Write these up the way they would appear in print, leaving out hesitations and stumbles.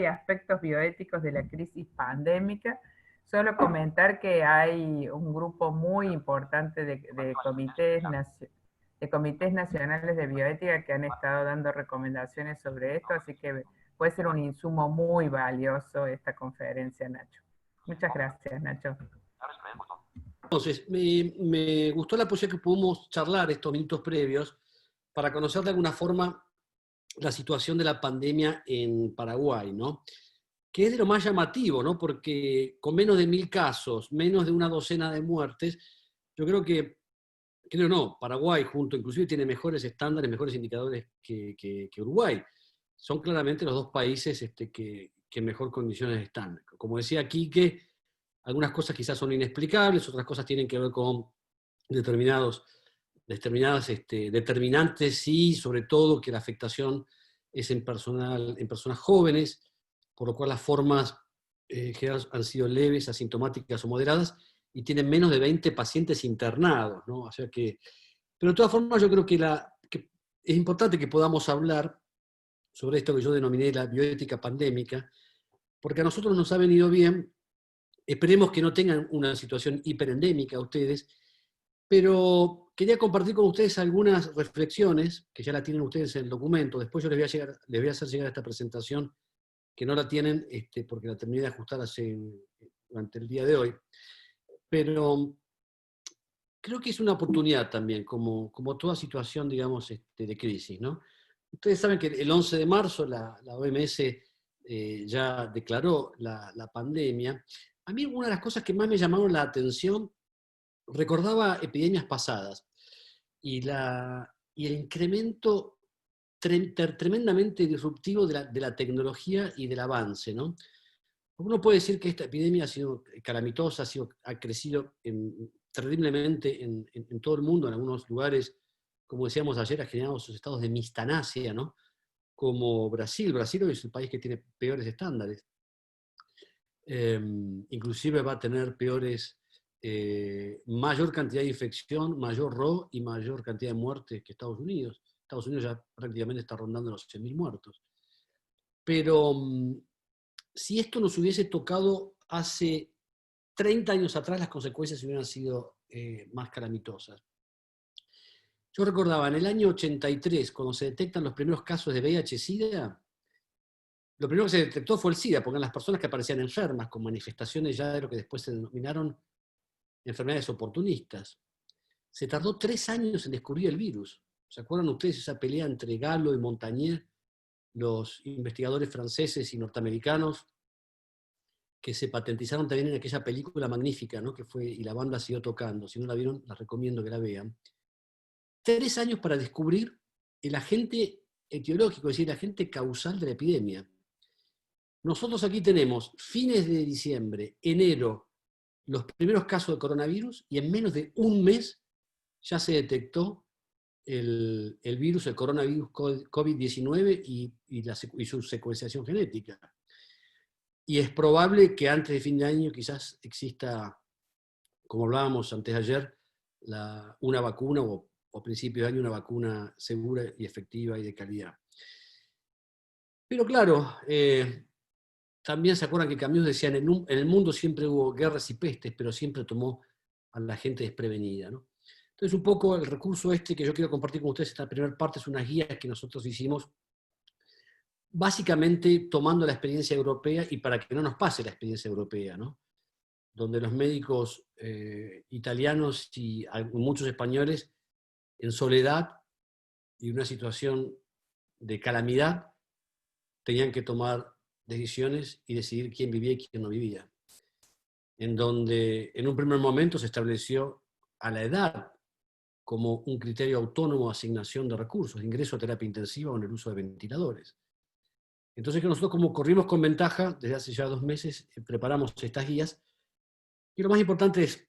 aspectos bioéticos de la crisis pandémica. Solo comentar que hay un grupo muy importante de comités nacionales de bioética que han estado dando recomendaciones sobre esto, así que puede ser un insumo muy valioso esta conferencia, Nacho. Muchas gracias, Nacho. Entonces, me gustó la posibilidad que pudimos charlar estos minutos previos para conocer de alguna forma la situación de la pandemia en Paraguay, ¿no? Que es de lo más llamativo, ¿no? Porque con menos de 1000 casos, menos de una docena de muertes, yo creo no, Paraguay junto inclusive tiene mejores estándares, mejores indicadores que Uruguay. Son claramente los dos países que en mejor condiciones están. Como decía Quique, algunas cosas quizás son inexplicables, otras cosas tienen que ver con determinadas determinantes y sobre todo que la afectación es en personas jóvenes, por lo cual las formas generales han sido leves, asintomáticas o moderadas, y tienen menos de 20 pacientes internados, ¿no? O sea que, pero de todas formas yo creo que es importante que podamos hablar sobre esto que yo denominé la bioética pandémica, porque a nosotros nos ha venido bien. Esperemos que no tengan una situación hiperendémica ustedes, pero quería compartir con ustedes algunas reflexiones, que ya la tienen ustedes en el documento. Después yo les voy a hacer llegar esta presentación, que no la tienen porque la terminé de ajustar durante el día de hoy. Pero creo que es una oportunidad también, como toda situación, digamos, de crisis, ¿no? Ustedes saben que el 11 de marzo la OMS ya declaró la pandemia. A mí una de las cosas que más me llamaron la atención, recordaba epidemias pasadas y el incremento tremendamente disruptivo de la tecnología y del avance, ¿no? Uno puede decir que esta epidemia ha sido calamitosa, ha crecido terriblemente en todo el mundo, en algunos lugares, como decíamos ayer, ha generado esos estados de mistanasia, ¿no? Como Brasil. Brasil hoy es el país que tiene peores estándares. Inclusive va a tener mayor cantidad de infección, mayor RO y mayor cantidad de muertes que Estados Unidos. Estados Unidos ya prácticamente está rondando los 100.000 muertos. Pero si esto nos hubiese tocado hace 30 años atrás, las consecuencias hubieran sido más calamitosas. Yo recordaba, en el año 83, cuando se detectan los primeros casos de VIH-Sida, lo primero que se detectó fue el SIDA, porque eran las personas que aparecían enfermas, con manifestaciones ya de lo que después se denominaron enfermedades oportunistas. Se tardó 3 años en descubrir el virus. ¿Se acuerdan ustedes esa pelea entre Gallo y Montagnier, los investigadores franceses y norteamericanos, que se patentizaron también en aquella película magnífica, ¿no? Que fue Y la banda siguió tocando? Si no la vieron, les recomiendo que la vean. 3 años para descubrir el agente etiológico, es decir, el agente causal de la epidemia. Nosotros aquí tenemos fines de diciembre, enero, los primeros casos de coronavirus, y en menos de un mes ya se detectó el virus, el coronavirus COVID-19 y su secuenciación genética. Y es probable que antes de fin de año quizás exista, como hablábamos antes de ayer, una vacuna o a principios de año una vacuna segura y efectiva y de calidad. Pero claro, también se acuerdan que Camus decía, en el mundo siempre hubo guerras y pestes, pero siempre tomó a la gente desprevenida, ¿no? Entonces un poco el recurso que yo quiero compartir con ustedes, esta primera parte, es unas guías que nosotros hicimos, básicamente tomando la experiencia europea y para que no nos pase la experiencia europea, ¿no? Donde los médicos italianos y muchos españoles, en soledad y una situación de calamidad, tenían que tomar decisiones y decidir quién vivía y quién no vivía. En donde en un primer momento se estableció a la edad como un criterio autónomo de asignación de recursos, de ingreso a terapia intensiva o en el uso de ventiladores. Entonces que nosotros, como corrimos con ventaja, desde hace ya 2 meses preparamos estas guías, y lo más importante es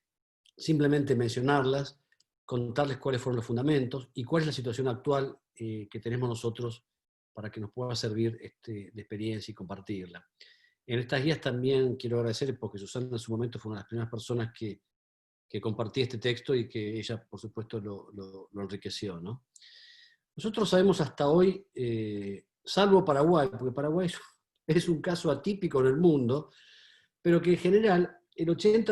simplemente mencionarlas, contarles cuáles fueron los fundamentos y cuál es la situación actual que tenemos nosotros para que nos pueda servir de experiencia y compartirla. En estas guías también quiero agradecer, porque Susana en su momento fue una de las primeras personas que compartí este texto y que ella, por supuesto, lo enriqueció, ¿no? Nosotros sabemos hasta hoy, salvo Paraguay, porque Paraguay es un caso atípico en el mundo, pero que en general el 80%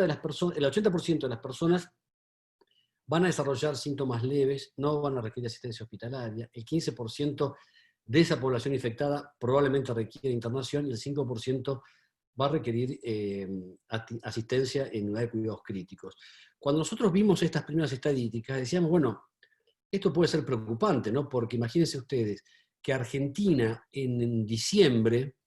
de las personas van a desarrollar síntomas leves, no van a requerir asistencia hospitalaria, el 15% de esa población infectada probablemente requiere internación y el 5% va a requerir asistencia en unidad de cuidados críticos. Cuando nosotros vimos estas primeras estadísticas, decíamos, bueno, esto puede ser preocupante, ¿no? Porque imagínense ustedes que Argentina en diciembre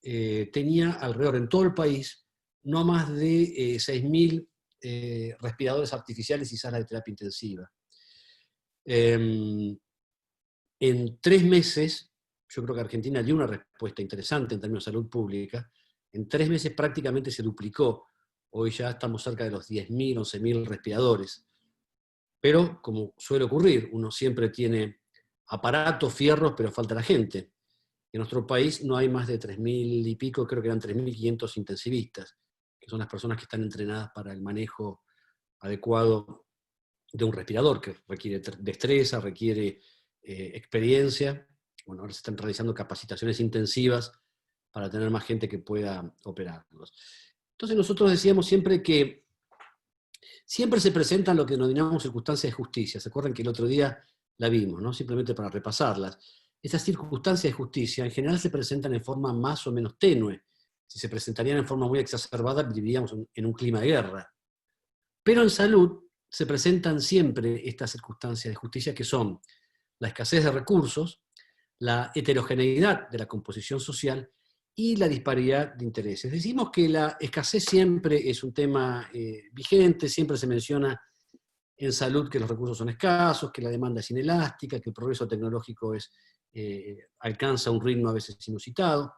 tenía alrededor en todo el país no más de 6.000 respiradores artificiales y salas de terapia intensiva. En 3 meses, yo creo que Argentina dio una respuesta interesante en términos de salud pública. En 3 meses prácticamente se duplicó. Hoy ya estamos cerca de los 10.000, 11.000 respiradores. Pero, como suele ocurrir, uno siempre tiene aparatos, fierros, pero falta la gente. En nuestro país no hay más de 3.000 y pico, creo que eran 3.500 intensivistas, que son las personas que están entrenadas para el manejo adecuado de un respirador, que requiere destreza, requiere experiencia. Bueno, ahora se están realizando capacitaciones intensivas para tener más gente que pueda operarlos. Entonces nosotros decíamos siempre que siempre se presentan lo que denominamos circunstancias de justicia. ¿Se acuerdan que el otro día la vimos, ¿no? Simplemente para repasarlas. Esas circunstancias de justicia en general se presentan en forma más o menos tenue. Si se presentarían en forma muy exacerbada, viviríamos en un clima de guerra. Pero en salud se presentan siempre estas circunstancias de justicia que son la escasez de recursos, la heterogeneidad de la composición social y la disparidad de intereses. Decimos que la escasez siempre es un tema vigente, siempre se menciona en salud que los recursos son escasos, que la demanda es inelástica, que el progreso tecnológico alcanza un ritmo a veces inusitado.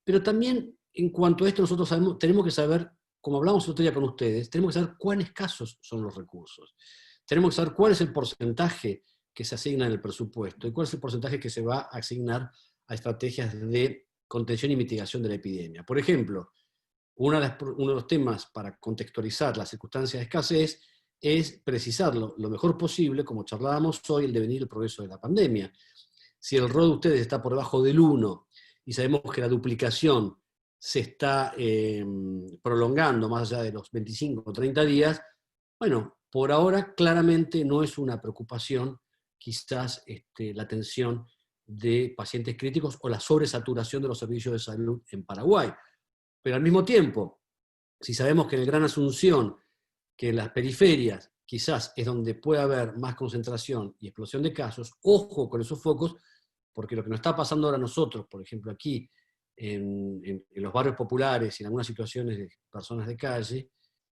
Pero también en cuanto a esto nosotros tenemos que saber, como hablamos el otro día con ustedes, tenemos que saber cuán escasos son los recursos. Tenemos que saber cuál es el porcentaje que se asigna en el presupuesto y cuál es el porcentaje que se va a asignar a estrategias de contención y mitigación de la epidemia. Por ejemplo, uno de los temas para contextualizar las circunstancias de escasez es precisar lo mejor posible, como charlábamos hoy, el devenir del progreso de la pandemia. Si el ROE de ustedes está por debajo del 1 y sabemos que la duplicación se está prolongando más allá de los 25 o 30 días, bueno, por ahora claramente no es una preocupación quizás la atención de pacientes críticos o la sobresaturación de los servicios de salud en Paraguay. Pero al mismo tiempo, si sabemos que en el Gran Asunción, que en las periferias quizás es donde puede haber más concentración y explosión de casos, ojo con esos focos, porque lo que nos está pasando ahora a nosotros, por ejemplo aquí, en los barrios populares y en algunas situaciones de personas de calle,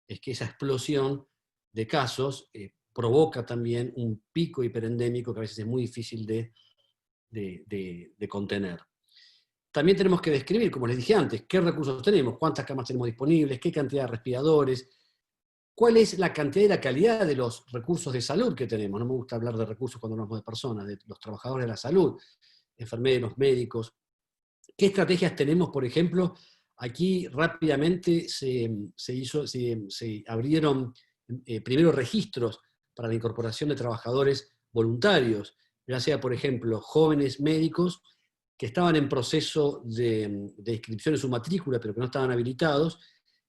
es que esa explosión de casos provoca también un pico hiperendémico que a veces es muy difícil de contener. También tenemos que describir, como les dije antes, qué recursos tenemos, cuántas camas tenemos disponibles, qué cantidad de respiradores, cuál es la cantidad y la calidad de los recursos de salud que tenemos. No me gusta hablar de recursos cuando hablamos de personas, de los trabajadores de la salud, enfermeros, médicos. ¿Qué estrategias tenemos, por ejemplo? Aquí rápidamente se abrieron primero registros para la incorporación de trabajadores voluntarios, ya sea, por ejemplo, jóvenes médicos que estaban en proceso de inscripción en su matrícula, pero que no estaban habilitados,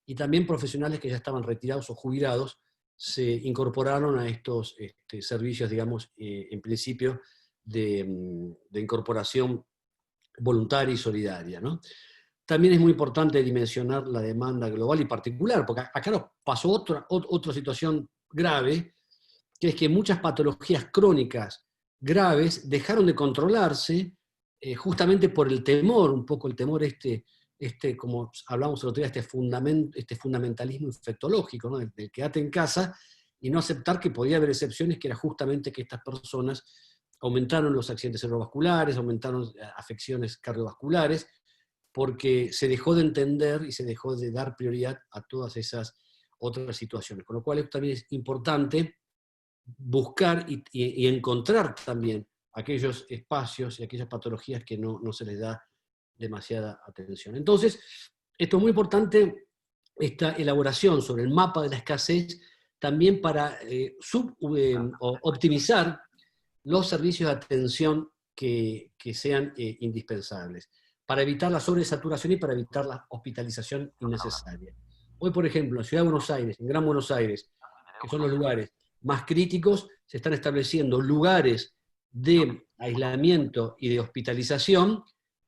y también profesionales que ya estaban retirados o jubilados, se incorporaron a estos servicios, digamos, en principio, de incorporación voluntaria y solidaria, ¿no? También es muy importante dimensionar la demanda global y particular, porque acá nos pasó otra situación grave, que es que muchas patologías crónicas graves dejaron de controlarse justamente por el temor, un poco el temor como hablamos el otro día, este fundamentalismo infectológico, ¿no? del quedate en casa y no aceptar que podía haber excepciones, que era justamente que estas personas aumentaron los accidentes cerebrovasculares, aumentaron afecciones cardiovasculares, porque se dejó de entender y se dejó de dar prioridad a todas esas otras situaciones. Con lo cual también es importante buscar y encontrar también aquellos espacios y aquellas patologías que no se les da demasiada atención. Entonces, esto es muy importante, esta elaboración sobre el mapa de la escasez, también para optimizar los servicios de atención que sean indispensables. para evitar la sobresaturación y para evitar la hospitalización innecesaria. Hoy, por ejemplo, en Ciudad de Buenos Aires, en Gran Buenos Aires, que son los lugares más críticos, se están estableciendo lugares de aislamiento y de hospitalización,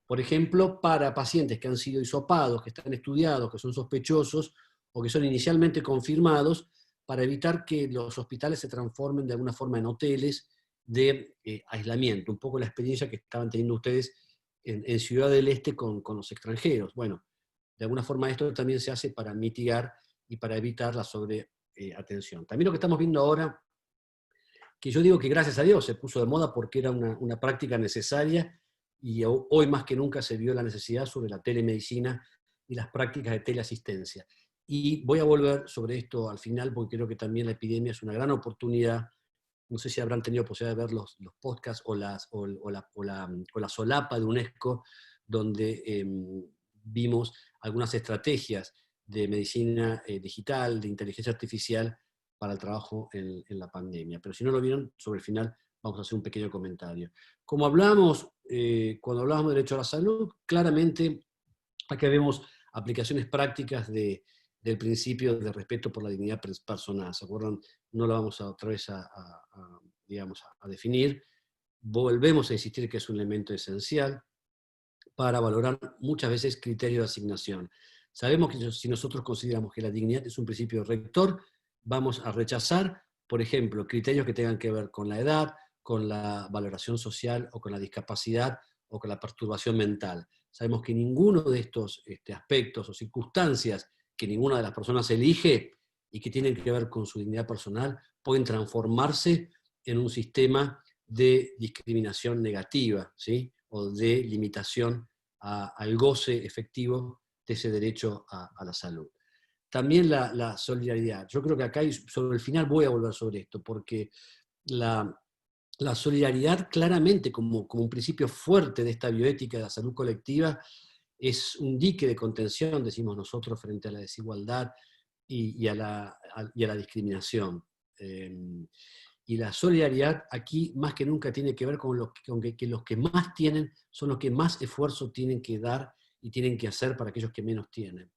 por ejemplo, para pacientes que han sido hisopados, que están estudiados, que son sospechosos o que son inicialmente confirmados, para evitar que los hospitales se transformen de alguna forma en hoteles de aislamiento, un poco la experiencia que estaban teniendo ustedes en Ciudad del Este con los extranjeros. Bueno, de alguna forma esto también se hace para mitigar y para evitar la sobreatención. También lo que estamos viendo ahora, que yo digo que gracias a Dios se puso de moda porque era una práctica necesaria, y hoy más que nunca se vio la necesidad sobre la telemedicina y las prácticas de teleasistencia. Y voy a volver sobre esto al final, porque creo que también la epidemia es una gran oportunidad. No sé si habrán tenido posibilidad de ver los podcasts o la solapa de UNESCO, donde vimos algunas estrategias de medicina digital, de inteligencia artificial para el trabajo en la pandemia. Pero si no lo vieron, sobre el final vamos a hacer un pequeño comentario. Como hablamos, cuando hablábamos de derecho a la salud, claramente aquí vemos aplicaciones prácticas del principio de respeto por la dignidad personal. ¿Se acuerdan? No lo vamos otra vez digamos, a definir. Volvemos a insistir que es un elemento esencial para valorar muchas veces criterios de asignación. Sabemos que si nosotros consideramos que la dignidad es un principio rector, vamos a rechazar, por ejemplo, criterios que tengan que ver con la edad, con la valoración social o con la discapacidad o con la perturbación mental. Sabemos que ninguno de estos aspectos o circunstancias que ninguna de las personas elige y que tienen que ver con su dignidad personal pueden transformarse en un sistema de discriminación negativa, ¿sí? O de limitación al goce efectivo de ese derecho a la salud. También la solidaridad. Yo creo que acá, sobre el final voy a volver sobre esto, porque la solidaridad claramente como un principio fuerte de esta bioética de la salud colectiva es un dique de contención, decimos nosotros, frente a la desigualdad y a la discriminación. Y la solidaridad aquí más que nunca tiene que ver con que los que más tienen son los que más esfuerzo tienen que dar y tienen que hacer para aquellos que menos tienen.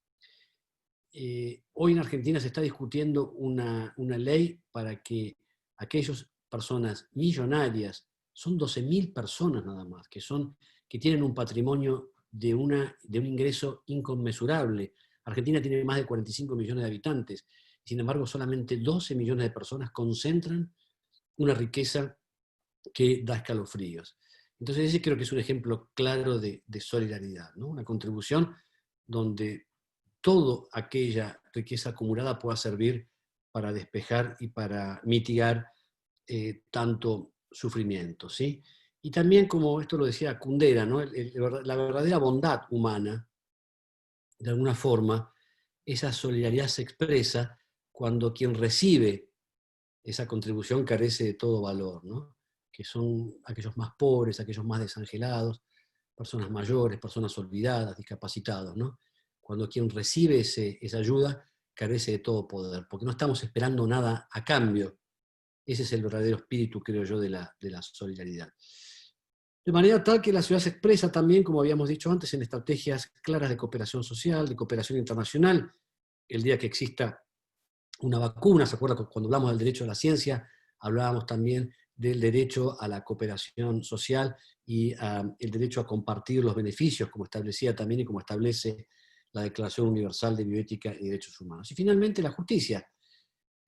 Hoy en Argentina se está discutiendo una ley para que aquellas personas millonarias, son 12.000 personas nada más, que tienen un patrimonio de un ingreso inconmensurable. Argentina tiene más de 45 millones de habitantes, sin embargo solamente 12 millones de personas concentran una riqueza que da escalofríos. Entonces ese creo que es un ejemplo claro de solidaridad, ¿no? Una contribución donde toda aquella riqueza acumulada pueda servir para despejar y para mitigar tanto sufrimiento, ¿sí? Y también, como esto lo decía Kundera, ¿no? La verdadera bondad humana, de alguna forma, esa solidaridad se expresa cuando quien recibe esa contribución carece de todo valor, ¿no? Que son aquellos más pobres, aquellos más desangelados, personas mayores, personas olvidadas, discapacitados, ¿no? Cuando quien recibe esa ayuda carece de todo poder, porque no estamos esperando nada a cambio. Ese es el verdadero espíritu, creo yo, de la solidaridad. De manera tal que la ciudad se expresa también, como habíamos dicho antes, en estrategias claras de cooperación social, de cooperación internacional. El día que exista una vacuna, ¿se acuerda? Cuando hablamos del derecho a la ciencia, hablábamos también del derecho a la cooperación social y el derecho a compartir los beneficios, como establecía también y como establece la Declaración Universal de Bioética y Derechos Humanos. Y finalmente la justicia.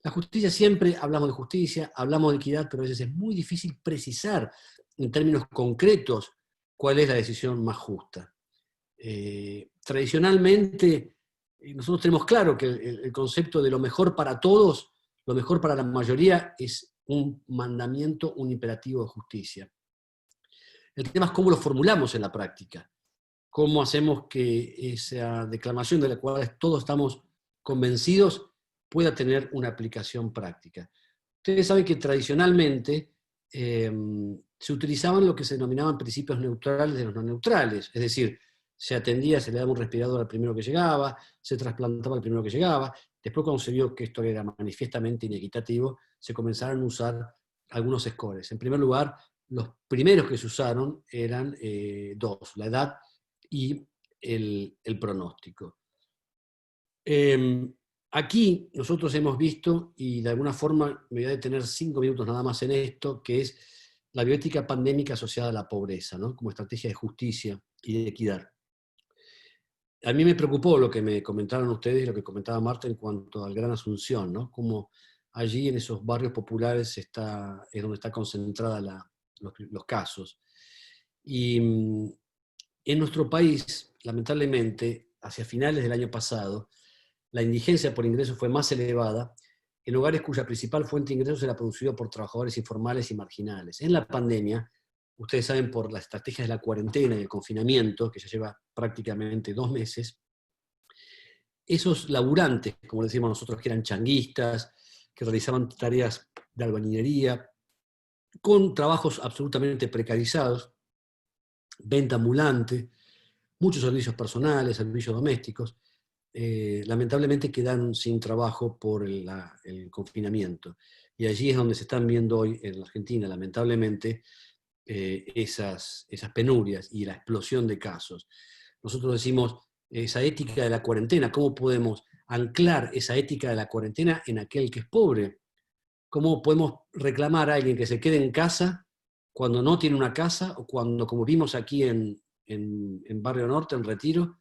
La justicia, siempre hablamos de justicia, hablamos de equidad, pero a veces es muy difícil precisar en términos concretos cuál es la decisión más justa. Tradicionalmente, nosotros tenemos claro que el concepto de lo mejor para todos, lo mejor para la mayoría, es un mandamiento, un imperativo de justicia. El tema es cómo lo formulamos en la práctica, cómo hacemos que esa declamación de la cual todos estamos convencidos pueda tener una aplicación práctica. Ustedes saben que tradicionalmente se utilizaban lo que se denominaban principios neutrales de los no neutrales, es decir, se atendía, se le daba un respirador al primero que llegaba, se trasplantaba al primero que llegaba. Después, cuando se vio que esto era manifiestamente inequitativo, se comenzaron a usar algunos scores. En primer lugar, los primeros que se usaron eran dos, la edad y el pronóstico. Aquí nosotros hemos visto, y de alguna forma me voy a detener 5 minutos nada más en esto, que es la bioética pandémica asociada a la pobreza, ¿no? Como estrategia de justicia y de equidad. A mí me preocupó lo que me comentaron ustedes y lo que comentaba Marta en cuanto al Gran Asunción, ¿no? Como allí en esos barrios populares es donde está concentrada los casos. Y en nuestro país, lamentablemente, hacia finales del año pasado, la indigencia por ingresos fue más elevada en hogares cuya principal fuente de ingresos era producida por trabajadores informales y marginales. En la pandemia, ustedes saben por las estrategias de la cuarentena y el confinamiento, que ya lleva prácticamente 2 meses, esos laburantes, como decimos nosotros, que eran changuistas, que realizaban tareas de albañilería, con trabajos absolutamente precarizados, venta ambulante, muchos servicios personales, servicios domésticos, lamentablemente quedaron sin trabajo por el confinamiento. Y allí es donde se están viendo hoy en la Argentina, lamentablemente, esas penurias y la explosión de casos. Nosotros decimos, esa ética de la cuarentena, ¿cómo podemos anclar esa ética de la cuarentena en aquel que es pobre? ¿Cómo podemos reclamar a alguien que se quede en casa cuando no tiene una casa, o cuando, como vimos aquí en Barrio Norte, en Retiro,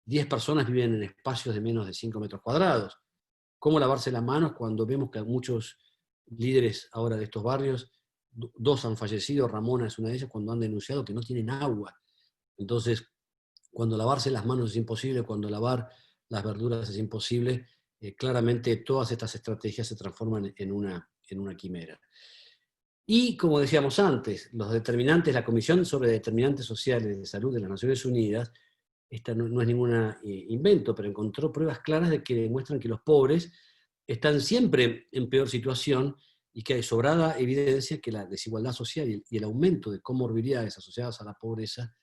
10 personas viven en espacios de menos de 5 metros cuadrados? ¿Cómo lavarse las manos cuando vemos que muchos líderes ahora de estos barrios, 2 han fallecido, Ramona es una de ellas, cuando han denunciado que no tienen agua? Entonces, cuando lavarse las manos es imposible, cuando lavar las verduras es imposible, claramente todas estas estrategias se transforman en una quimera. Y, como decíamos antes, los determinantes, la Comisión sobre Determinantes Sociales de Salud de las Naciones Unidas, esta no es ningún invento, pero encontró pruebas claras de que demuestran que los pobres están siempre en peor situación, y que hay sobrada evidencia que la desigualdad social y el aumento de comorbilidades asociadas a la pobreza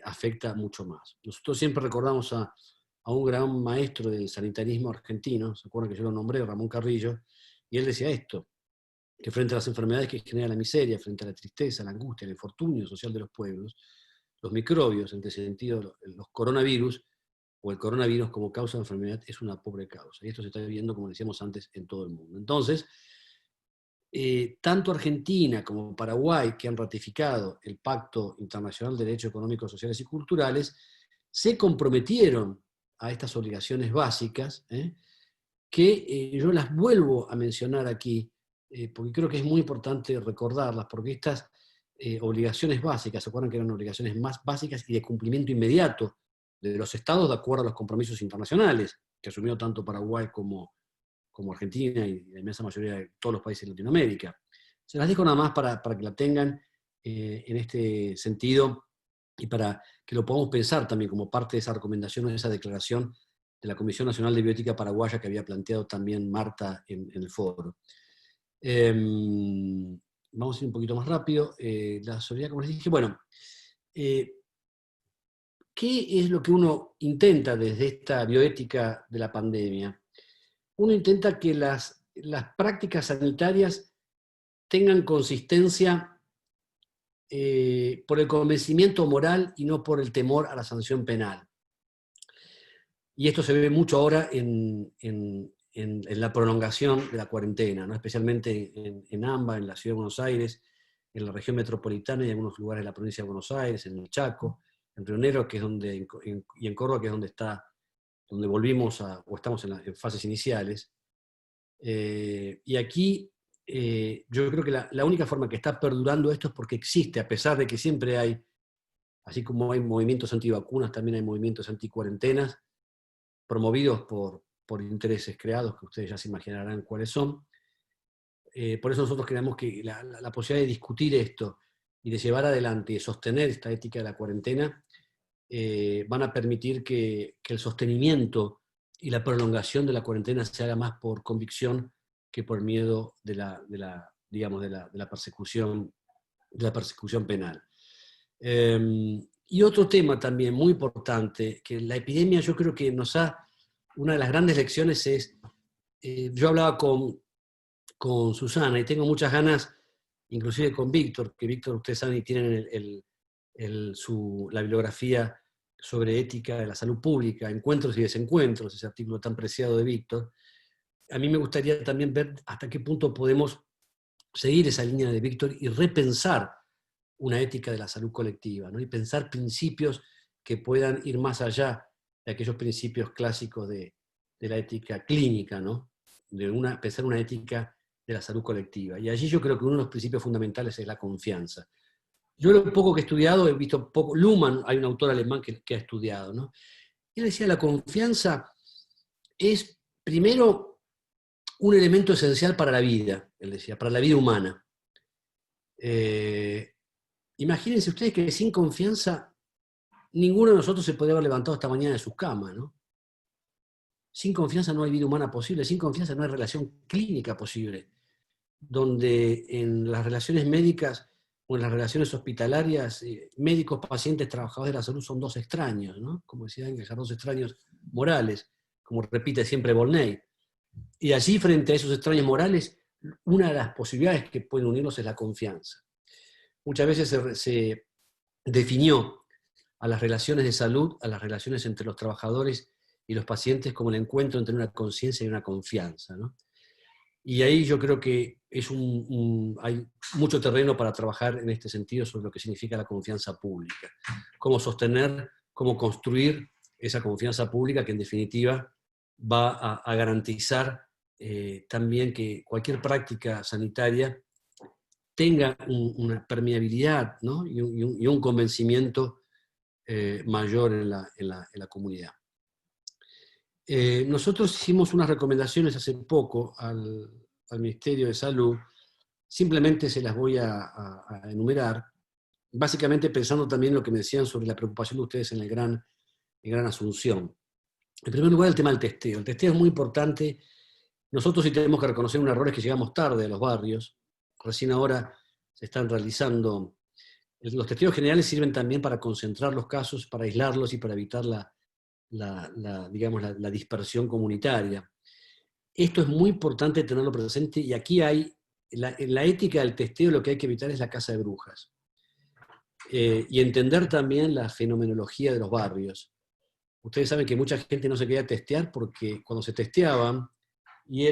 afecta mucho más. Nosotros siempre recordamos a un gran maestro del sanitarismo argentino, se acuerdan que yo lo nombré, Ramón Carrillo, y él decía esto, que frente a las enfermedades que genera la miseria, frente a la tristeza, la angustia, el infortunio social de los pueblos, los microbios, en este sentido los coronavirus, o el coronavirus como causa de enfermedad, es una pobre causa. Y esto se está viendo, como decíamos antes, en todo el mundo. Entonces, tanto Argentina como Paraguay, que han ratificado el Pacto Internacional de Derechos Económicos, Sociales y Culturales, se comprometieron a estas obligaciones básicas, que yo las vuelvo a mencionar aquí, porque creo que es muy importante recordarlas, porque estas obligaciones básicas, ¿se acuerdan que eran obligaciones más básicas y de cumplimiento inmediato de los estados de acuerdo a los compromisos internacionales que asumió tanto Paraguay como Argentina y la inmensa mayoría de todos los países de Latinoamérica? Se las dejo nada más para que la tengan en este sentido, y para que lo podamos pensar también como parte de esa recomendación o de esa declaración de la Comisión Nacional de Bioética Paraguaya que había planteado también Marta en el foro. Vamos a ir un poquito más rápido. La solidaridad, como les dije, bueno, ¿qué es lo que uno intenta desde esta bioética de la pandemia? Uno intenta que las prácticas sanitarias tengan consistencia por el convencimiento moral y no por el temor a la sanción penal. Y esto se ve mucho ahora en la prolongación de la cuarentena, ¿no? Especialmente en AMBA, en la Ciudad de Buenos Aires, en la región metropolitana y en algunos lugares de la provincia de Buenos Aires, en el Chaco, en Río Negro, que es y en Córdoba, que es donde volvimos o estamos en fases iniciales. Y aquí yo creo que la única forma que está perdurando esto es porque existe, a pesar de que siempre hay, así como hay movimientos antivacunas, también hay movimientos anticuarentenas, promovidos por intereses creados, que ustedes ya se imaginarán cuáles son. Por eso nosotros creemos que la posibilidad de discutir esto y de llevar adelante y sostener esta ética de la cuarentena van a permitir que el sostenimiento y la prolongación de la cuarentena se haga más por convicción que por miedo de la persecución penal. Y otro tema también muy importante, que la epidemia yo creo que una de las grandes lecciones es, yo hablaba con Susana y tengo muchas ganas, inclusive con Víctor, que Víctor, ustedes saben, y tienen la bibliografía sobre ética de la salud pública, Encuentros y Desencuentros, ese artículo tan preciado de Víctor. A mí me gustaría también ver hasta qué punto podemos seguir esa línea de Víctor y repensar una ética de la salud colectiva, ¿no? Y pensar principios que puedan ir más allá de aquellos principios clásicos de la ética clínica, ¿no? Pensar una ética de la salud colectiva. Y allí yo creo que uno de los principios fundamentales es la confianza. Yo lo poco que he estudiado, he visto poco, Luhmann, hay un autor alemán que ha estudiado, ¿no? Él decía, la confianza es primero un elemento esencial para la vida, él decía, para la vida humana. Imagínense ustedes que sin confianza ninguno de nosotros se podría haber levantado esta mañana de sus camas, ¿no? Sin confianza no hay vida humana posible, sin confianza no hay relación clínica posible, donde en las relaciones médicas o en las relaciones hospitalarias, médicos, pacientes, trabajadores de la salud son dos extraños, ¿no? Como decía Engels, dos extraños morales, como repite siempre Volney. Y allí, frente a esos extraños morales, una de las posibilidades que pueden unirnos es la confianza. Muchas veces se definió a las relaciones de salud, a las relaciones entre los trabajadores y los pacientes como el encuentro entre una conciencia y una confianza, ¿no? Y ahí yo creo que hay mucho terreno para trabajar en este sentido sobre lo que significa la confianza pública. Cómo sostener, cómo construir esa confianza pública que en definitiva va a garantizar también que cualquier práctica sanitaria tenga una permeabilidad, ¿no? y un convencimiento mayor en la comunidad. Nosotros hicimos unas recomendaciones hace poco al Ministerio de Salud, simplemente se las voy a enumerar, básicamente pensando también lo que me decían sobre la preocupación de ustedes en el Gran Asunción. En primer lugar, el tema del testeo. El testeo es muy importante. Nosotros sí tenemos que reconocer un error, es que llegamos tarde a los barrios. Recién ahora se están realizando. Los testeos generales sirven también para concentrar los casos, para aislarlos y para evitar digamos, la dispersión comunitaria. Esto es muy importante tenerlo presente y aquí en la ética del testeo lo que hay que evitar es la caza de brujas. Y entender también la fenomenología de los barrios. Ustedes saben que mucha gente no se quería testear porque cuando se testeaban y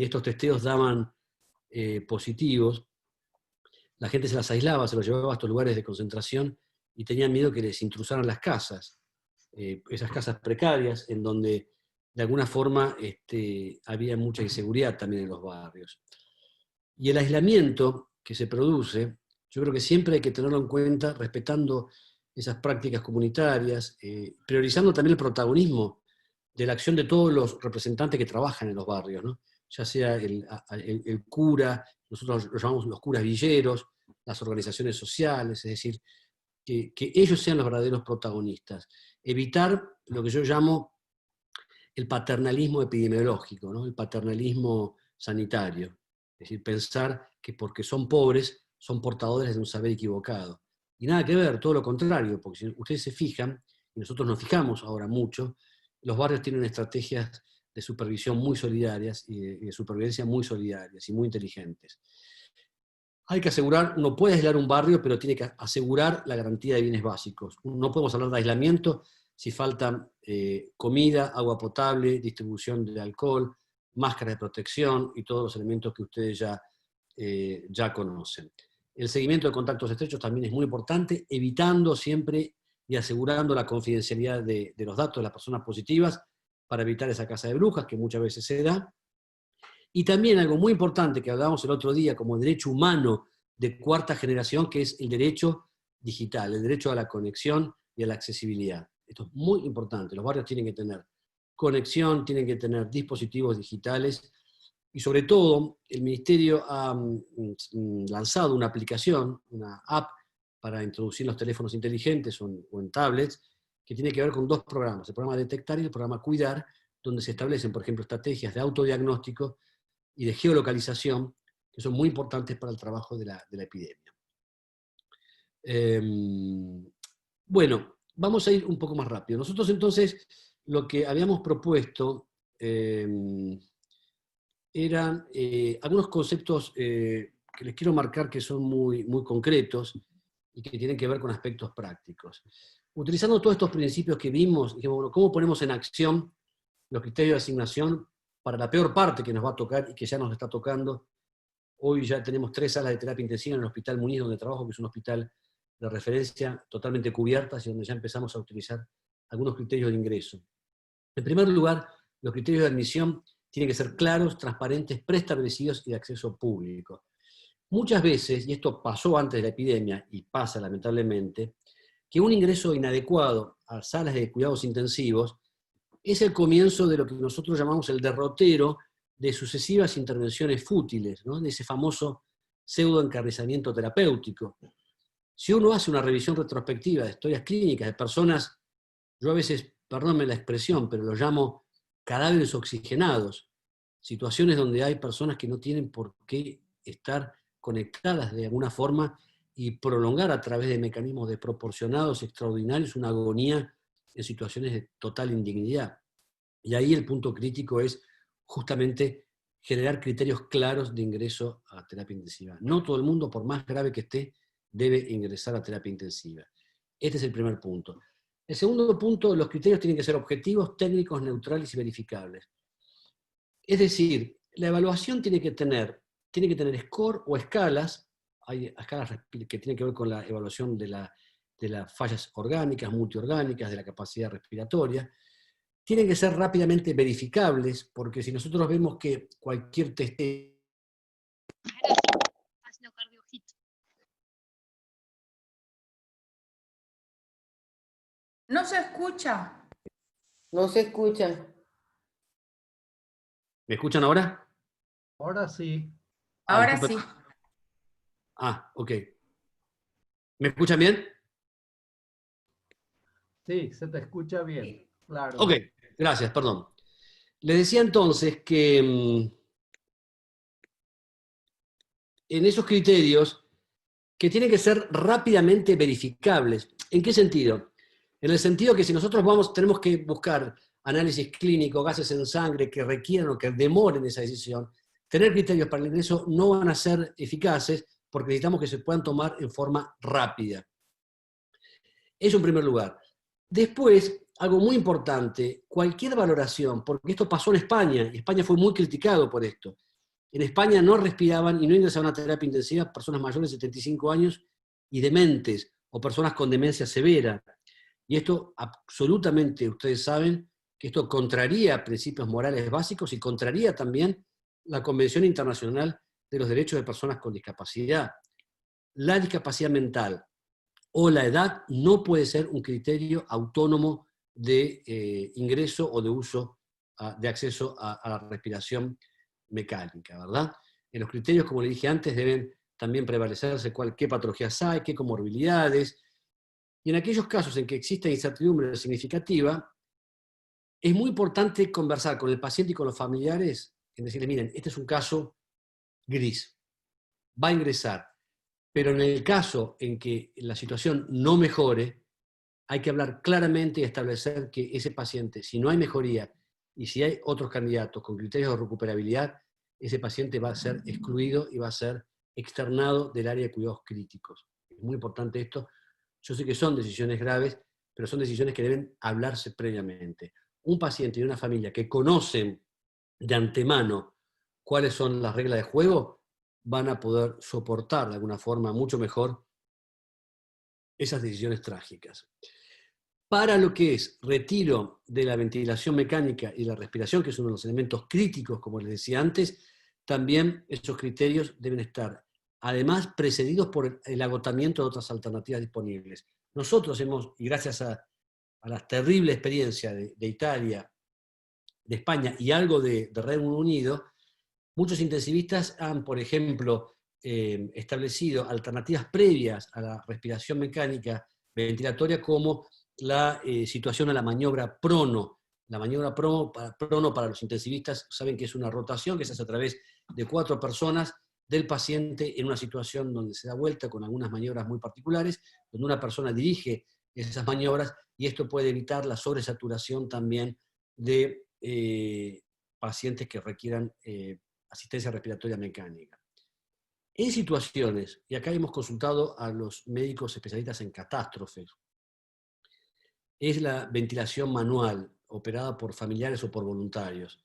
estos testeos daban positivos, la gente se las aislaba, se los llevaba a estos lugares de concentración y tenían miedo que les intrusaran las casas, esas casas precarias en donde de alguna forma había mucha inseguridad también en los barrios. Y el aislamiento que se produce, yo creo que siempre hay que tenerlo en cuenta respetando esas prácticas comunitarias, priorizando también el protagonismo de la acción de todos los representantes que trabajan en los barrios, ¿no? Ya sea el cura, nosotros los llamamos los curas villeros, las organizaciones sociales, es decir, que ellos sean los verdaderos protagonistas. Evitar lo que yo llamo el paternalismo epidemiológico, ¿no? El paternalismo sanitario. Es decir, pensar que porque son pobres son portadores de un saber equivocado. Y nada que ver, todo lo contrario, porque si ustedes se fijan, y nosotros nos fijamos ahora mucho, los barrios tienen estrategias de supervisión muy solidarias y de supervivencia muy solidarias y muy inteligentes. Hay que asegurar, uno puede aislar un barrio, pero tiene que asegurar la garantía de bienes básicos. No podemos hablar de aislamiento si faltan comida, agua potable, distribución de alcohol, máscaras de protección y todos los elementos que ustedes ya conocen. El seguimiento de contactos estrechos también es muy importante, evitando siempre y asegurando la confidencialidad de los datos de las personas positivas para evitar esa caza de brujas que muchas veces se da. Y también algo muy importante que hablábamos el otro día como derecho humano de cuarta generación, que es el derecho digital, el derecho a la conexión y a la accesibilidad. Esto es muy importante. Los barrios tienen que tener conexión, tienen que tener dispositivos digitales y sobre todo el Ministerio ha lanzado una aplicación, una app para introducir los teléfonos inteligentes o en tablets, que tiene que ver con dos programas, el programa Detectar y el programa Cuidar, donde se establecen, por ejemplo, estrategias de autodiagnóstico y de geolocalización, que son muy importantes para el trabajo de la epidemia. Bueno, vamos a ir un poco más rápido. Nosotros entonces lo que habíamos propuesto eran algunos conceptos que les quiero marcar que son muy, muy concretos y que tienen que ver con aspectos prácticos. Utilizando todos estos principios que vimos, dijimos, bueno, ¿cómo ponemos en acción los criterios de asignación para la peor parte que nos va a tocar y que ya nos está tocando? Hoy ya tenemos 3 salas de terapia intensiva en el Hospital Muniz, donde trabajo, que es un hospital de referencia totalmente cubiertas y donde ya empezamos a utilizar algunos criterios de ingreso. En primer lugar, los criterios de admisión tienen que ser claros, transparentes, preestablecidos y de acceso público. Muchas veces, y esto pasó antes de la epidemia y pasa lamentablemente, que un ingreso inadecuado a salas de cuidados intensivos es el comienzo de lo que nosotros llamamos el derrotero de sucesivas intervenciones fútiles, ¿no? De ese famoso pseudoencarnizamiento terapéutico. Si uno hace una revisión retrospectiva de historias clínicas de personas, yo a veces, perdónme la expresión, pero lo llamo cadáveres oxigenados, situaciones donde hay personas que no tienen por qué estar conectadas de alguna forma y prolongar a través de mecanismos desproporcionados, extraordinarios, una agonía en situaciones de total indignidad. Y ahí el punto crítico es justamente generar criterios claros de ingreso a terapia intensiva. No todo el mundo, por más grave que esté, debe ingresar a terapia intensiva. Este es el primer punto. El segundo punto, los criterios tienen que ser objetivos, técnicos, neutrales y verificables. Es decir, la evaluación tiene que tener score o escalas. Hay escalas que tienen que ver con la evaluación de las fallas orgánicas, multiorgánicas, de la capacidad respiratoria. Tienen que ser rápidamente verificables, porque si nosotros vemos que cualquier testeo... No se escucha. No se escucha. ¿Me escuchan ahora? Ahora sí. Ahora disculpen. sí. Ok. ¿Me escuchan bien? Sí, se te escucha bien. Claro. Ok, gracias, perdón. Les decía entonces que en esos criterios que tienen que ser rápidamente verificables. ¿En qué sentido? En el sentido que si nosotros tenemos que buscar análisis clínico, gases en sangre que requieran o que demoren esa decisión, tener criterios para el ingreso no van a ser eficaces porque necesitamos que se puedan tomar en forma rápida. Eso en primer lugar. Después, algo muy importante, cualquier valoración, porque esto pasó en España, y España fue muy criticado por esto. En España no respiraban y no ingresaban a terapia intensiva personas mayores de 75 años y dementes, o personas con demencia severa. Y esto absolutamente, ustedes saben, que esto contraría principios morales básicos y contraría también la Convención Internacional de los Derechos de Personas con Discapacidad. La discapacidad mental o la edad no puede ser un criterio autónomo de ingreso o de uso, de acceso a la respiración mecánica, ¿verdad? En los criterios, como le dije antes, deben también prevalecerse qué patologías hay, qué comorbilidades, y en aquellos casos en que exista incertidumbre significativa, es muy importante conversar con el paciente y con los familiares, en decirle, miren, este es un caso gris, va a ingresar, pero en el caso en que la situación no mejore, hay que hablar claramente y establecer que ese paciente, si no hay mejoría y si hay otros candidatos con criterios de recuperabilidad, ese paciente va a ser excluido y va a ser externado del área de cuidados críticos. Es muy importante esto. Yo sé que son decisiones graves, pero son decisiones que deben hablarse previamente. Un paciente y una familia que conocen de antemano cuáles son las reglas de juego, van a poder soportar de alguna forma mucho mejor esas decisiones trágicas. Para lo que es retiro de la ventilación mecánica y la respiración, que es uno de los elementos críticos, como les decía antes, también esos criterios deben estar, además, precedidos por el agotamiento de otras alternativas disponibles. Nosotros hemos, y gracias a la terrible experiencia de Italia, de España y algo de Reino Unido, muchos intensivistas han, por ejemplo, establecido alternativas previas a la respiración mecánica ventilatoria como la situación a la maniobra prono. La maniobra prono para los intensivistas saben que es una rotación que se hace a través de 4 personas del paciente en una situación donde se da vuelta con algunas maniobras muy particulares, donde una persona dirige esas maniobras y esto puede evitar la sobresaturación también de pacientes que requieran asistencia respiratoria mecánica. En situaciones, y acá hemos consultado a los médicos especialistas en catástrofes, es la ventilación manual, operada por familiares o por voluntarios.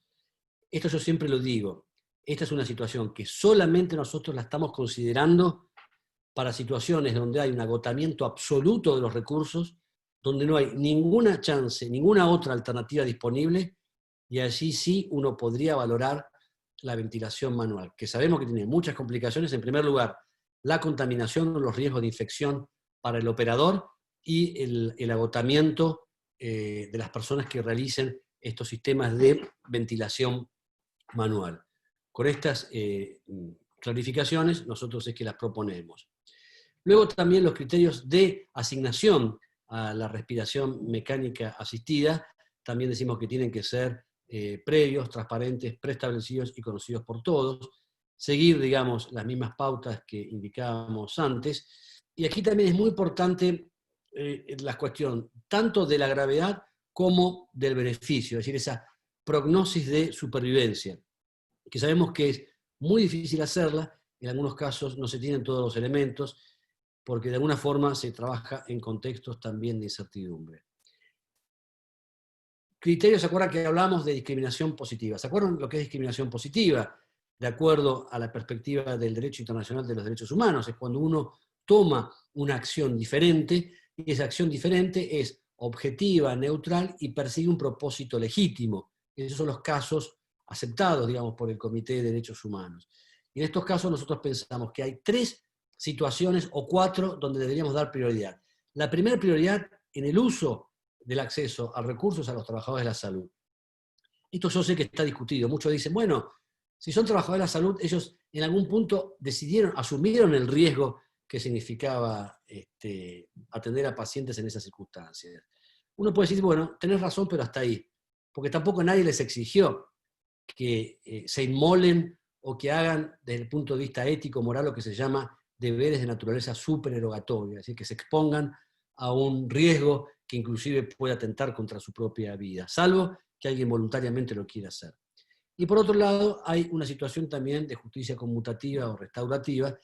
Esto yo siempre lo digo, esta es una situación que solamente nosotros la estamos considerando para situaciones donde hay un agotamiento absoluto de los recursos, donde no hay ninguna chance, ninguna otra alternativa disponible, y allí sí uno podría valorar la ventilación manual, que sabemos que tiene muchas complicaciones. En primer lugar, la contaminación, los riesgos de infección para el operador y el agotamiento de las personas que realicen estos sistemas de ventilación manual. Con estas clarificaciones, nosotros es que las proponemos. Luego también los criterios de asignación a la respiración mecánica asistida, también decimos que tienen que ser previos, transparentes, preestablecidos y conocidos por todos, seguir, digamos, las mismas pautas que indicábamos antes. Y aquí también es muy importante la cuestión tanto de la gravedad como del beneficio, es decir, esa prognosis de supervivencia, que sabemos que es muy difícil hacerla, en algunos casos no se tienen todos los elementos, porque de alguna forma se trabaja en contextos también de incertidumbre. Criterios, ¿se acuerdan que hablamos de discriminación positiva? ¿Se acuerdan lo que es discriminación positiva? De acuerdo a la perspectiva del derecho internacional de los derechos humanos, es cuando uno toma una acción diferente, y esa acción diferente es objetiva, neutral y persigue un propósito legítimo. Esos son los casos aceptados, digamos, por el Comité de Derechos Humanos. Y en estos casos nosotros pensamos que hay 3 situaciones o 4 donde deberíamos dar prioridad. La primera prioridad en el uso del acceso a recursos a los trabajadores de la salud. Esto yo sé que está discutido. Muchos dicen, bueno, si son trabajadores de la salud, ellos en algún punto asumieron el riesgo que significaba atender a pacientes en esas circunstancias. Uno puede decir, bueno, tenés razón, pero hasta ahí. Porque tampoco nadie les exigió que se inmolen o que hagan desde el punto de vista ético, moral, lo que se llama deberes de naturaleza supererogatoria, es decir, que se expongan a un riesgo que inclusive puede atentar contra su propia vida, salvo que alguien voluntariamente lo quiera hacer. Y por otro lado, hay una situación también de justicia conmutativa o restaurativa,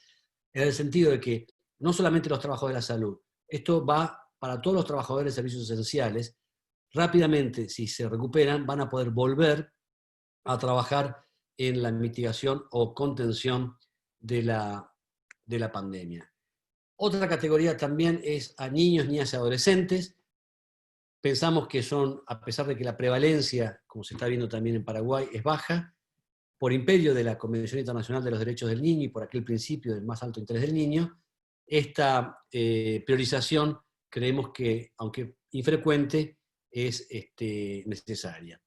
en el sentido de que no solamente los trabajadores de la salud, esto va para todos los trabajadores de servicios esenciales, rápidamente, si se recuperan, van a poder volver a trabajar en la mitigación o contención de la pandemia. Otra categoría también es a niños, niñas y adolescentes. Pensamos que son, a pesar de que la prevalencia, como se está viendo también en Paraguay, es baja, por imperio de la Convención Internacional de los Derechos del Niño y por aquel principio del más alto interés del niño, esta priorización creemos que, aunque infrecuente, es necesaria.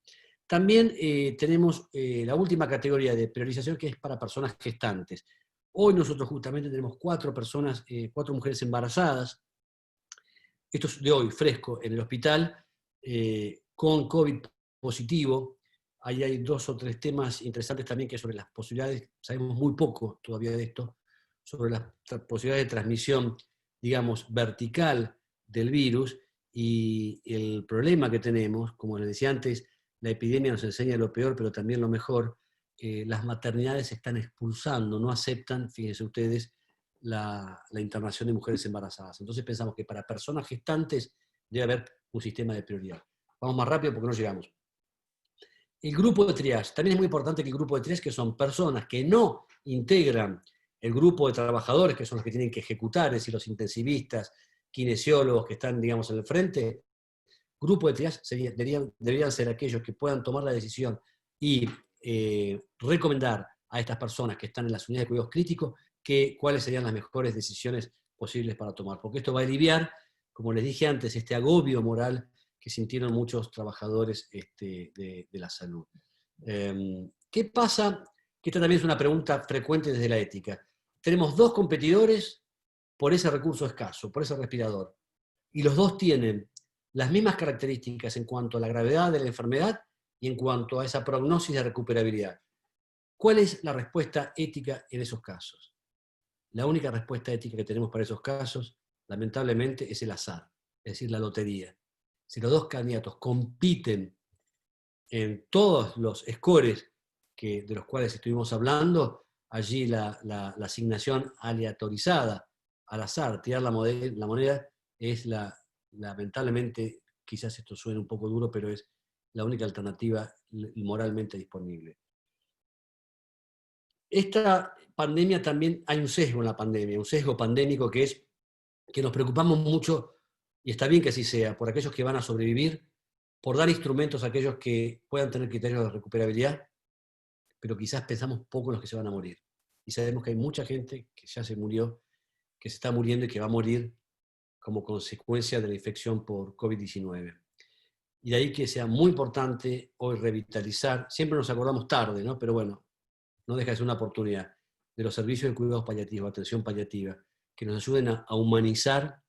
También tenemos la última categoría de priorización, que es para personas gestantes. Hoy nosotros justamente tenemos 4 mujeres embarazadas, esto es de hoy, fresco, en el hospital, con COVID positivo. Ahí hay 2 o 3 temas interesantes también, que sobre las posibilidades, sabemos muy poco todavía de esto, sobre las posibilidades de transmisión, digamos, vertical del virus, y el problema que tenemos, como les decía antes, la epidemia nos enseña lo peor, pero también lo mejor. Las maternidades se están expulsando, no aceptan, fíjense ustedes, la internación de mujeres embarazadas. Entonces pensamos que para personas gestantes debe haber un sistema de prioridad. Vamos más rápido porque no llegamos. El grupo de triage. También es muy importante que el grupo de triage, que son personas que no integran el grupo de trabajadores, que son los que tienen que ejecutar, es decir, los intensivistas, kinesiólogos que están, digamos, en el frente, grupo de triage deberían ser aquellos que puedan tomar la decisión y recomendar a estas personas que están en las unidades de cuidados críticos cuáles serían las mejores decisiones posibles para tomar. Porque esto va a aliviar, como les dije antes, este agobio moral que sintieron muchos trabajadores de la salud. ¿Qué pasa? Que esta también es una pregunta frecuente desde la ética. Tenemos 2 competidores por ese recurso escaso, por ese respirador, y los 2 tienen las mismas características en cuanto a la gravedad de la enfermedad y en cuanto a esa prognosis de recuperabilidad. ¿Cuál es la respuesta ética en esos casos? La única respuesta ética que tenemos para esos casos, lamentablemente, es el azar, es decir, la lotería. Si los 2 candidatos compiten en todos los scores de los cuales estuvimos hablando, allí la asignación aleatorizada, al azar, tirar la moneda es lamentablemente, quizás esto suene un poco duro, pero es la única alternativa moralmente disponible. Esta pandemia también, hay un sesgo en la pandemia, un sesgo pandémico que es que nos preocupamos mucho, y está bien que así sea, por aquellos que van a sobrevivir, por dar instrumentos a aquellos que puedan tener criterios de recuperabilidad, pero quizás pensamos poco en los que se van a morir. Y sabemos que hay mucha gente que ya se murió, que se está muriendo y que va a morir como consecuencia de la infección por COVID-19. Y de ahí que sea muy importante hoy revitalizar, siempre nos acordamos tarde, ¿no? Pero bueno, no deja de ser una oportunidad, de los servicios de cuidados paliativos, atención paliativa, que nos ayuden a humanizar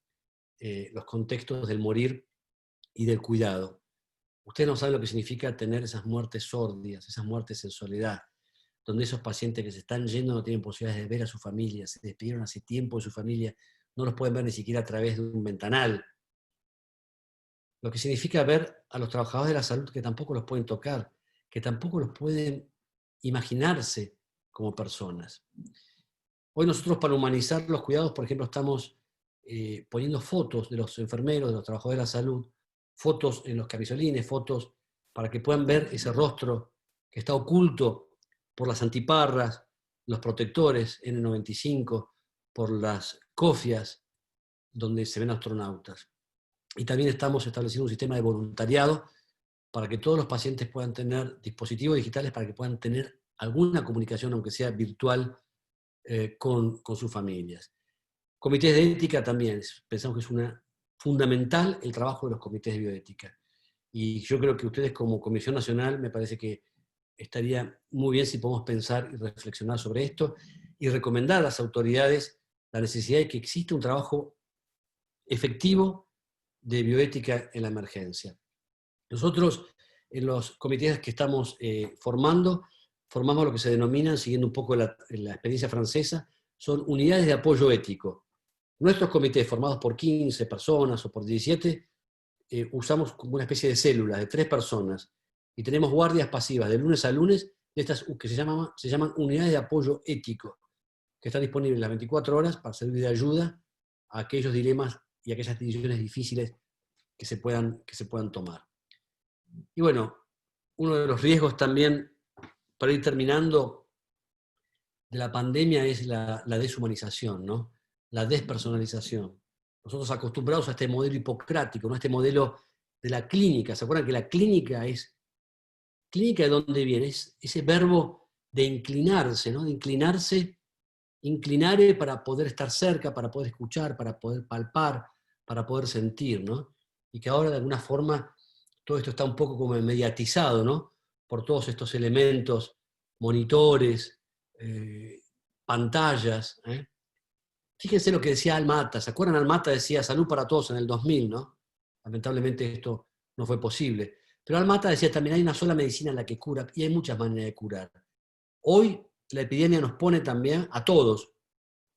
los contextos del morir y del cuidado. Ustedes no saben lo que significa tener esas muertes sórdidas, esas muertes en soledad, donde esos pacientes que se están yendo no tienen posibilidades de ver a su familia, se despidieron hace tiempo de su familia, no los pueden ver ni siquiera a través de un ventanal. Lo que significa ver a los trabajadores de la salud que tampoco los pueden tocar, que tampoco los pueden imaginarse como personas. Hoy nosotros, para humanizar los cuidados, por ejemplo, estamos poniendo fotos de los enfermeros, de los trabajadores de la salud, fotos en los camisolines, fotos para que puedan ver ese rostro que está oculto por las antiparras, los protectores N95, por las cofias donde se ven astronautas. Y también estamos estableciendo un sistema de voluntariado para que todos los pacientes puedan tener dispositivos digitales para que puedan tener alguna comunicación, aunque sea virtual, con sus familias. Comités de ética también, pensamos que es fundamental el trabajo de los comités de bioética. Y yo creo que ustedes como Comisión Nacional me parece que estaría muy bien si podemos pensar y reflexionar sobre esto y recomendar a las autoridades la necesidad de que exista un trabajo efectivo de bioética en la emergencia. Nosotros, en los comités que estamos formamos lo que se denominan, siguiendo un poco la experiencia francesa, son unidades de apoyo ético. Nuestros comités, formados por 15 personas o por 17, usamos como una especie de células de 3 personas y tenemos guardias pasivas de lunes a lunes, de estas que se llaman unidades de apoyo ético, que están disponibles las 24 horas para servir de ayuda a aquellos dilemas y aquellas decisiones difíciles que se puedan tomar. Y bueno, uno de los riesgos también, para ir terminando, de la pandemia es la deshumanización, ¿no? La despersonalización. Nosotros acostumbrados a este modelo hipocrático, ¿no? A este modelo de la clínica. ¿Se acuerdan que la clínica es... ¿Clínica de dónde viene? Es ese verbo de inclinarse, ¿no? De inclinare para poder estar cerca, para poder escuchar, para poder palpar, para poder sentir, ¿no? Y que ahora de alguna forma todo esto está un poco como mediatizado, ¿no? Por todos estos elementos, monitores, pantallas. Fíjense lo que decía Alma Ata. ¿Se acuerdan? Alma Ata decía salud para todos en el 2000, ¿no? Lamentablemente esto no fue posible. Pero Alma Ata decía también hay una sola medicina en la que cura y hay muchas maneras de curar. Hoy la epidemia nos pone también a todos,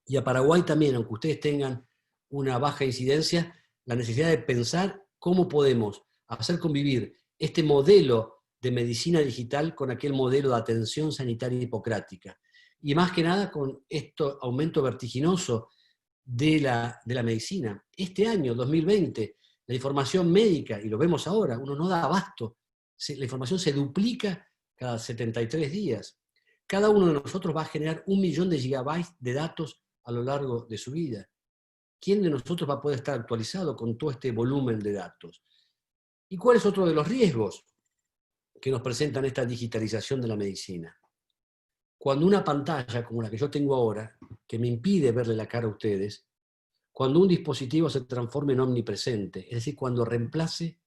y a Paraguay también, aunque ustedes tengan una baja incidencia, la necesidad de pensar cómo podemos hacer convivir este modelo de medicina digital con aquel modelo de atención sanitaria hipocrática. Y más que nada con este aumento vertiginoso de la medicina. Este año, 2020, la información médica, y lo vemos ahora, uno no da abasto, la información se duplica cada 73 días. Cada uno de nosotros va a generar 1 millón de gigabytes de datos a lo largo de su vida. ¿Quién de nosotros va a poder estar actualizado con todo este volumen de datos? ¿Y cuál es otro de los riesgos que nos presentan esta digitalización de la medicina? Cuando una pantalla como la que yo tengo ahora, que me impide verle la cara a ustedes, cuando un dispositivo se transforme en omnipresente, es decir, cuando reemplace,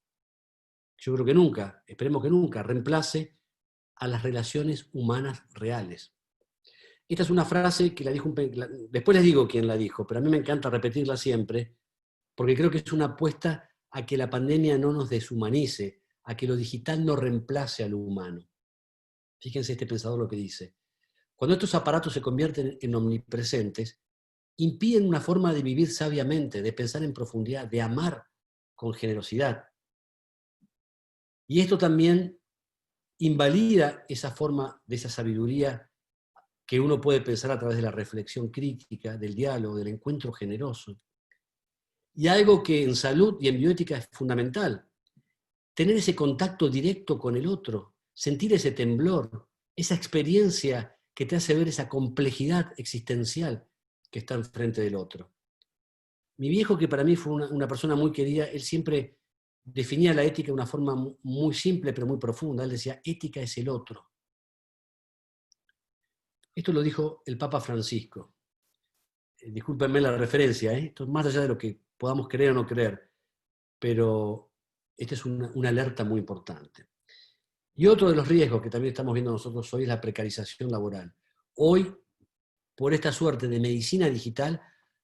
yo creo que nunca, esperemos que nunca, reemplace a las relaciones humanas reales. Esta es una frase que la dijo, después les digo quién la dijo, pero a mí me encanta repetirla siempre, porque creo que es una apuesta a que la pandemia no nos deshumanice, a que lo digital no reemplace a lo humano. Fíjense este pensador lo que dice. Cuando estos aparatos se convierten en omnipresentes, impiden una forma de vivir sabiamente, de pensar en profundidad, de amar con generosidad. Y esto también invalida esa forma de esa sabiduría que uno puede pensar a través de la reflexión crítica, del diálogo, del encuentro generoso. Y algo que en salud y en bioética es fundamental, tener ese contacto directo con el otro, sentir ese temblor, esa experiencia que te hace ver esa complejidad existencial que está enfrente del otro. Mi viejo, que para mí fue una persona muy querida, él siempre definía la ética de una forma muy simple pero muy profunda. Él decía, ética es el otro. Esto lo dijo el Papa Francisco. Discúlpenme la referencia, esto es más allá de lo que podamos creer o no creer, pero esta es una alerta muy importante. Y otro de los riesgos que también estamos viendo nosotros hoy es la precarización laboral. Hoy, por esta suerte de medicina digital,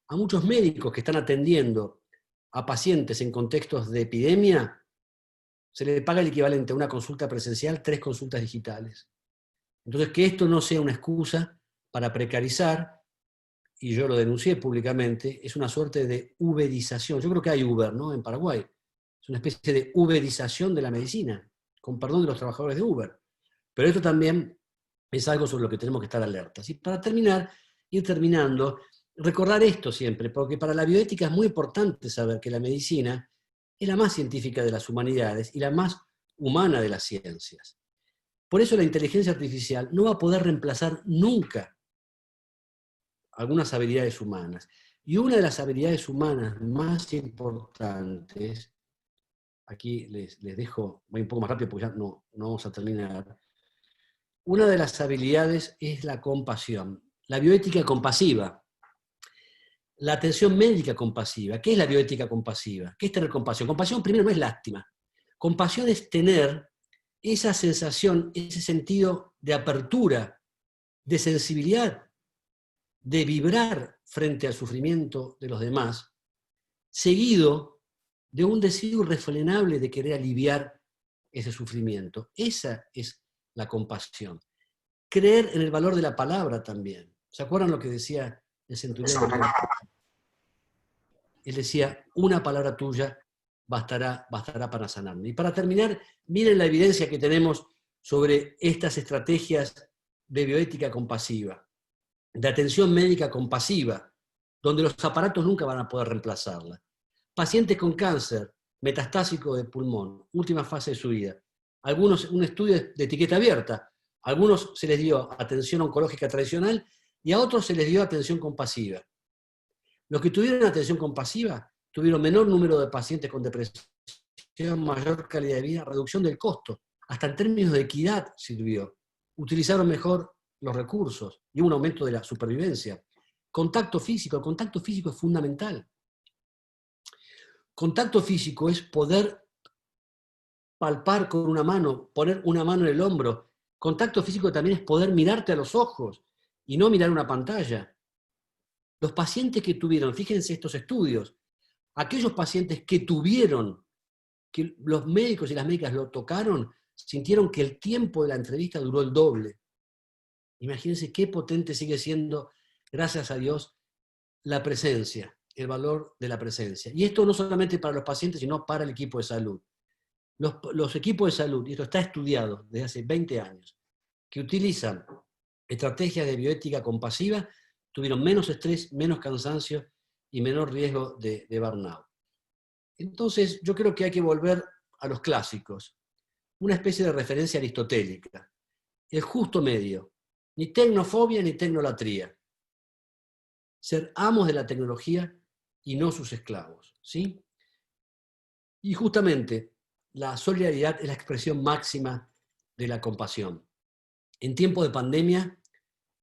a muchos médicos que están atendiendo a pacientes en contextos de epidemia, se le paga el equivalente a una consulta presencial, 3 consultas digitales. Entonces, que esto no sea una excusa para precarizar, y yo lo denuncié públicamente, es una suerte de uberización. Yo creo que hay Uber, ¿no? En Paraguay. Es una especie de uberización de la medicina, con perdón de los trabajadores de Uber. Pero esto también es algo sobre lo que tenemos que estar alertas. Y para terminar, ir terminando, recordar esto siempre, porque para la bioética es muy importante saber que la medicina es la más científica de las humanidades y la más humana de las ciencias. Por eso la inteligencia artificial no va a poder reemplazar nunca algunas habilidades humanas. Y una de las habilidades humanas más importantes, aquí les dejo, voy un poco más rápido porque ya no vamos a terminar. Una de las habilidades es la compasión, la bioética compasiva, la atención médica compasiva. ¿Qué es la bioética compasiva? ¿Qué es tener compasión? Compasión primero no es lástima. Compasión es tener esa sensación, ese sentido de apertura, de sensibilidad, de vibrar frente al sufrimiento de los demás, seguido de un deseo irrefrenable de querer aliviar ese sufrimiento. Esa es la compasión. Creer en el valor de la palabra también. ¿Se acuerdan lo que decía el centurión? Él decía, una palabra tuya bastará para sanarme. Y para terminar, miren la evidencia que tenemos sobre estas estrategias de bioética compasiva, de atención médica compasiva, donde los aparatos nunca van a poder reemplazarla. Pacientes con cáncer metastásico de pulmón, última fase de su vida. Algunos, un estudio de etiqueta abierta, a algunos se les dio atención oncológica tradicional y a otros se les dio atención compasiva. Los que tuvieron atención compasiva tuvieron menor número de pacientes con depresión, mayor calidad de vida, reducción del costo, hasta en términos de equidad sirvió. Utilizaron mejor los recursos y hubo un aumento de la supervivencia. Contacto físico, el contacto físico es fundamental. Contacto físico es poder palpar con una mano, poner una mano en el hombro. Contacto físico también es poder mirarte a los ojos y no mirar una pantalla. Los pacientes que tuvieron, fíjense estos estudios, aquellos pacientes que tuvieron, que los médicos y las médicas lo tocaron, sintieron que el tiempo de la entrevista duró el doble. Imagínense qué potente sigue siendo, gracias a Dios, la presencia, el valor de la presencia. Y esto no solamente para los pacientes, sino para el equipo de salud. Los equipos de salud, y esto está estudiado desde hace 20 años, que utilizan estrategias de bioética compasiva, tuvieron menos estrés, menos cansancio y menor riesgo de burnout. Entonces, yo creo que hay que volver a los clásicos, una especie de referencia aristotélica, el justo medio, ni tecnofobia ni tecnolatría. Ser amos de la tecnología y no sus esclavos, ¿sí? Y justamente, la solidaridad es la expresión máxima de la compasión. En tiempo de pandemia,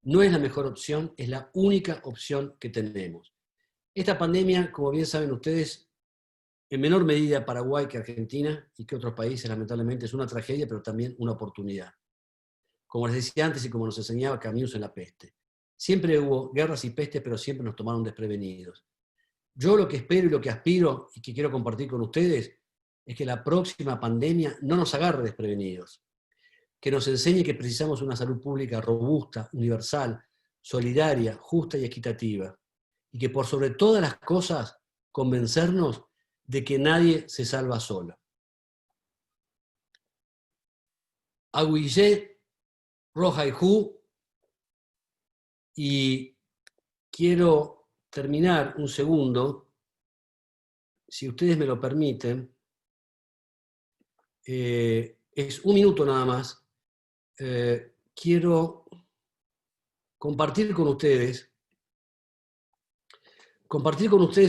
no es la mejor opción, es la única opción que tenemos. Esta pandemia, como bien saben ustedes, en menor medida Paraguay que Argentina y que otros países, lamentablemente, es una tragedia, pero también una oportunidad. Como les decía antes y como nos enseñaba Camus en La peste. Siempre hubo guerras y pestes, pero siempre nos tomaron desprevenidos. Yo lo que espero y lo que aspiro y que quiero compartir con ustedes es que la próxima pandemia no nos agarre desprevenidos, que nos enseñe que precisamos una salud pública robusta, universal, solidaria, justa y equitativa, y que por sobre todas las cosas convencernos de que nadie se salva solo. Aguillé, Roja y Hu, Y quiero terminar un segundo, si ustedes me lo permiten, es un minuto nada más. Quiero compartir con ustedes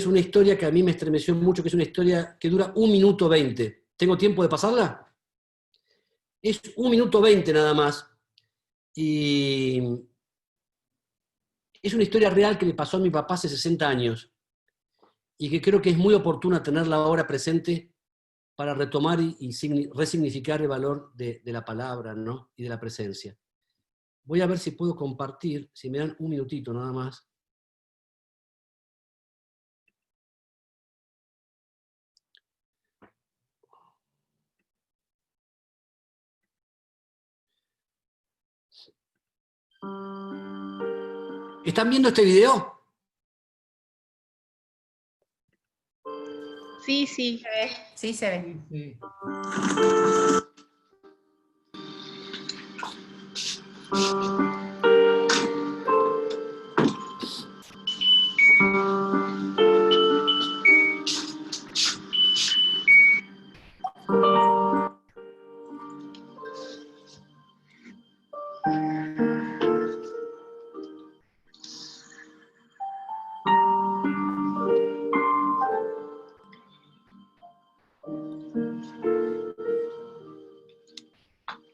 una historia que a mí me estremeció mucho, que es una historia que dura 1 minuto 20. ¿Tengo tiempo de pasarla? Es 1 minuto 20 nada más. Y es una historia real que le pasó a mi papá hace 60 años y que creo que es muy oportuna tenerla ahora presente para retomar y resignificar el valor de la palabra, ¿no? Y de la presencia. Voy a ver si puedo compartir, si me dan un minutito nada más. ¿Están viendo este video? Sí, sí. Sí, se ve. Sí, sí.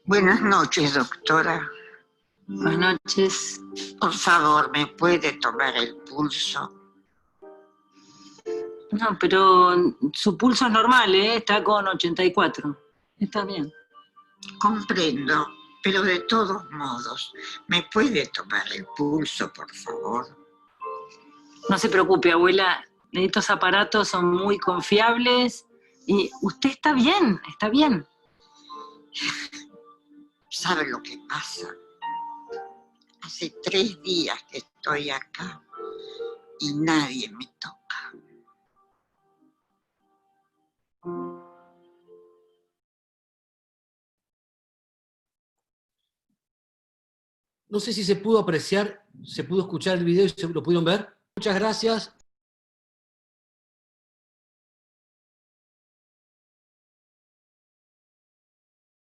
Buenas noches, doctora. Buenas noches. Por favor, ¿me puede tomar el pulso? No, pero su pulso es normal, ¿eh? Está con 84. Está bien. Comprendo, pero de todos modos, ¿me puede tomar el pulso, por favor? No se preocupe, abuela. Estos aparatos son muy confiables y usted está bien, está bien. ¿Sabe lo que pasa? Hace 3 días que estoy acá y nadie me toca. No sé si se pudo apreciar, se pudo escuchar el video y se lo pudieron ver. Muchas gracias.